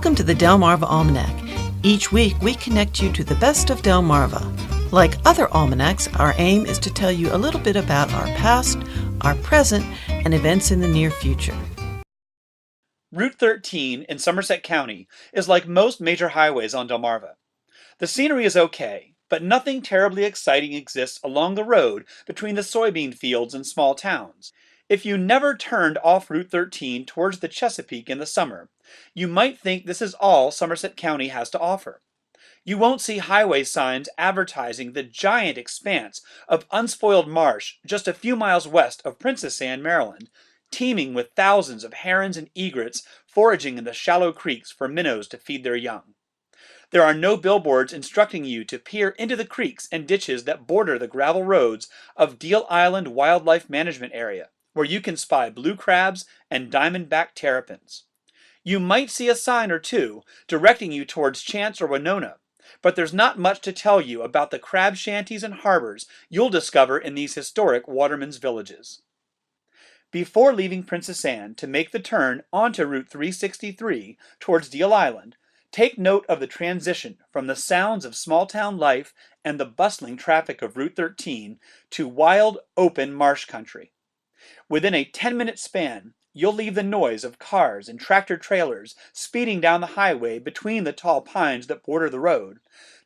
Welcome to the Delmarva Almanac. Each week we connect you to the best of Delmarva. Like other almanacs, our aim is to tell you a little bit about our past, our present, and events in the near future. Route 13 in Somerset County is like most major highways on Delmarva. The scenery is okay, but nothing terribly exciting exists along the road between the soybean fields and small towns. If you never turned off Route 13 towards the Chesapeake in the summer, you might think this is all Somerset County has to offer. You won't see highway signs advertising the giant expanse of unspoiled marsh just a few miles west of Princess Anne, Maryland, teeming with thousands of herons and egrets foraging in the shallow creeks for minnows to feed their young. There are no billboards instructing you to peer into the creeks and ditches that border the gravel roads of Deal Island Wildlife Management Area, where you can spy blue crabs and diamondback terrapins. You might see a sign or two directing you towards Chance or Winona, but there's not much to tell you about the crab shanties and harbors you'll discover in these historic watermen's villages. Before leaving Princess Anne to make the turn onto Route 363 towards Deal Island, take note of the transition from the sounds of small-town life and the bustling traffic of Route 13 to wild, open marsh country. Within a 10-minute span, you'll leave the noise of cars and tractor-trailers speeding down the highway between the tall pines that border the road,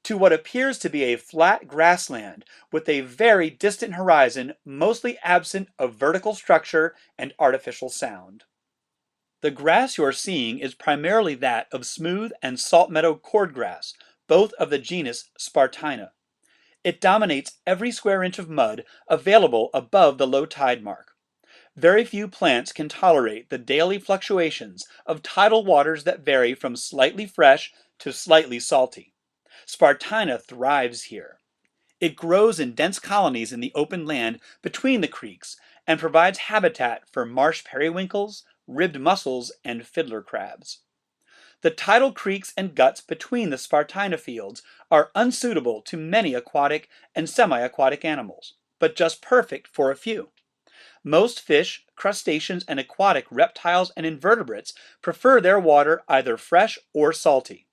to what appears to be a flat grassland with a very distant horizon mostly absent of vertical structure and artificial sound. The grass you're seeing is primarily that of smooth and salt meadow cordgrass, both of the genus Spartina. It dominates every square inch of mud available above the low tide mark. Very few plants can tolerate the daily fluctuations of tidal waters that vary from slightly fresh to slightly salty. Spartina thrives here. It grows in dense colonies in the open land between the creeks and provides habitat for marsh periwinkles, ribbed mussels, and fiddler crabs. The tidal creeks and guts between the Spartina fields are unsuitable to many aquatic and semi-aquatic animals, but just perfect for a few. Most fish, crustaceans, and aquatic reptiles and invertebrates prefer their water either fresh or salty.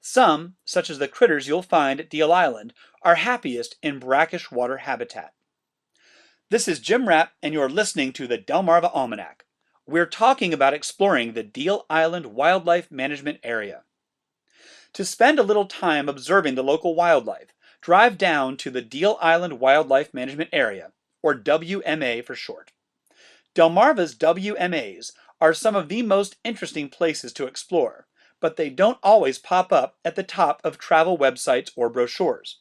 Some, such as the critters you'll find at Deal Island, are happiest in brackish water habitat. This is Jim Rapp, and you're listening to the Delmarva Almanac. We're talking about exploring the Deal Island Wildlife Management Area. To spend a little time observing the local wildlife, drive down to the Deal Island Wildlife Management Area, or WMA for short. Delmarva's WMAs are some of the most interesting places to explore, but they don't always pop up at the top of travel websites or brochures.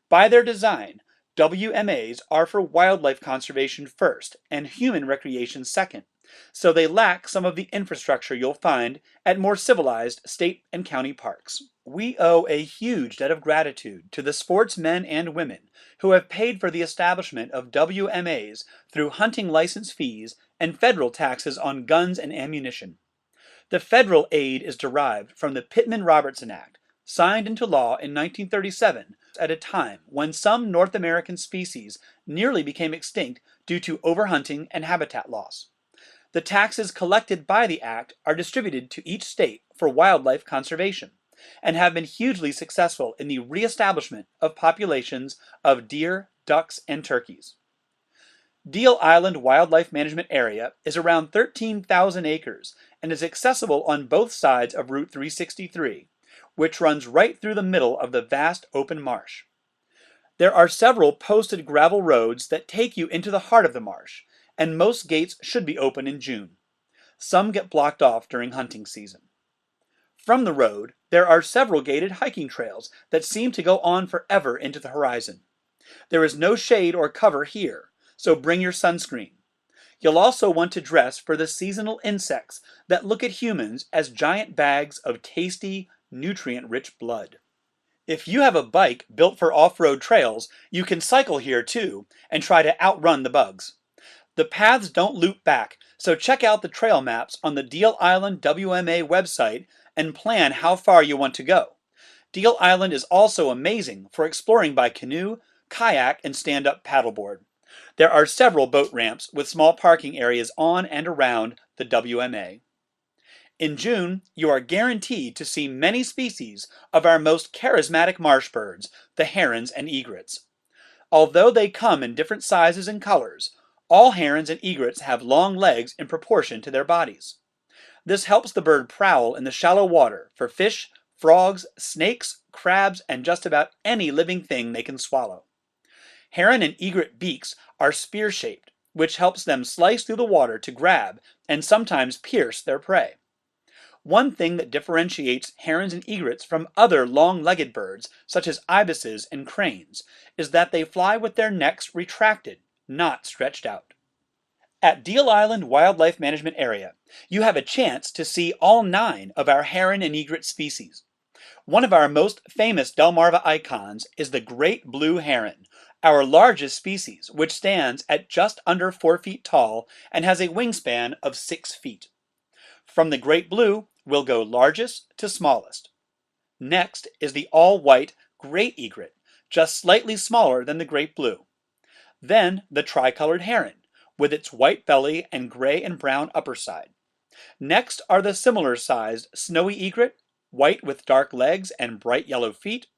By their design, WMAs are for wildlife conservation first and human recreation second, so they lack some of the infrastructure you'll find at more civilized state and county parks. We owe a huge debt of gratitude to the sportsmen and women who have paid for the establishment of WMAs through hunting license fees and federal taxes on guns and ammunition. The federal aid is derived from the Pittman-Robertson Act, signed into law in 1937 at a time when some North American species nearly became extinct due to overhunting and habitat loss. The taxes collected by the Act are distributed to each state for wildlife conservation and have been hugely successful in the reestablishment of populations of deer, ducks, and turkeys. Deal Island Wildlife Management Area is around 13,000 acres and is accessible on both sides of Route 363, which runs right through the middle of the vast open marsh. There are several posted gravel roads that take you into the heart of the marsh, and most gates should be open in June. Some get blocked off during hunting season. From the road, there are several gated hiking trails that seem to go on forever into the horizon. There is no shade or cover here, so bring your sunscreen. You'll also want to dress for the seasonal insects that look at humans as giant bags of tasty, nutrient-rich blood. If you have a bike built for off-road trails, you can cycle here too and try to outrun the bugs. The paths don't loop back, so check out the trail maps on the Deal Island WMA website and plan how far you want to go. Deal Island is also amazing for exploring by canoe, kayak, and stand-up paddleboard. There are several boat ramps with small parking areas on and around the WMA. In June, you are guaranteed to see many species of our most charismatic marsh birds, the herons and egrets. Although they come in different sizes and colors, all herons and egrets have long legs in proportion to their bodies. This helps the bird prowl in the shallow water for fish, frogs, snakes, crabs, and just about any living thing they can swallow. Heron and egret beaks are spear-shaped, which helps them slice through the water to grab and sometimes pierce their prey. One thing that differentiates herons and egrets from other long-legged birds, such as ibises and cranes, is that they fly with their necks retracted, not stretched out. At Deal Island Wildlife Management Area, you have a chance to see all 9 of our heron and egret species. One of our most famous Delmarva icons is the great blue heron, our largest species, which stands at just under 4 feet tall and has a wingspan of 6 feet. From the great blue, we'll go largest to smallest. Next is the all-white great egret, just slightly smaller than the great blue. Then the tricolored heron, with its white belly and gray and brown upper side. Next are the similar-sized snowy egret, white with dark legs and bright yellow feet,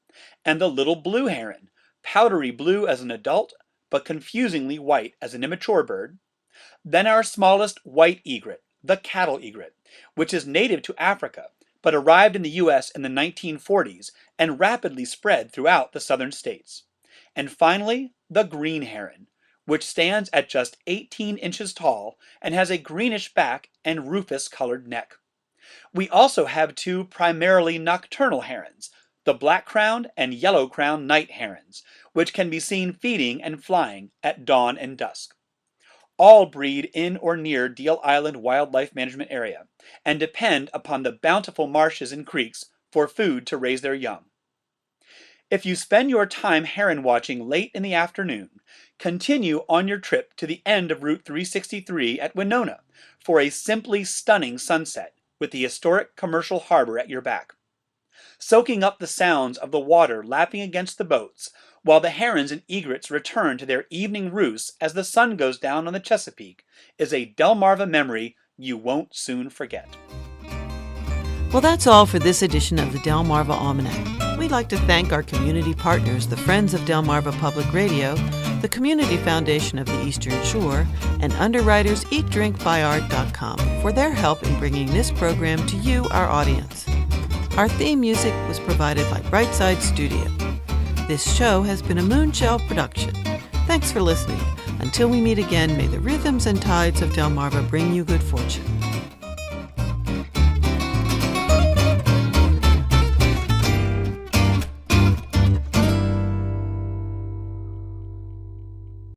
and the little blue heron, powdery blue as an adult, but confusingly white as an immature bird. Then our smallest white egret, the cattle egret, which is native to Africa, but arrived in the U.S. in the 1940s and rapidly spread throughout the southern states. And finally, the green heron, which stands at just 18 inches tall and has a greenish back and rufous-colored neck. We also have 2 primarily nocturnal herons, the black-crowned and yellow-crowned night herons, which can be seen feeding and flying at dawn and dusk. All breed in or near Deal Island Wildlife Management Area and depend upon the bountiful marshes and creeks for food to raise their young. If you spend your time heron watching late in the afternoon, continue on your trip to the end of Route 363 at Winona for a simply stunning sunset with the historic commercial harbor at your back. Soaking up the sounds of the water lapping against the boats, while the herons and egrets return to their evening roosts as the sun goes down on the Chesapeake, is a Delmarva memory you won't soon forget. Well, that's all for this edition of the Delmarva Almanac. We'd like to thank our community partners, the Friends of Delmarva Public Radio, the Community Foundation of the Eastern Shore, and underwriters EatDrinkBuyArt.com for their help in bringing this program to you, our audience. Our theme music was provided by Brightside Studio. This show has been a Moonshell production. Thanks for listening. Until we meet again, may the rhythms and tides of Delmarva bring you good fortune.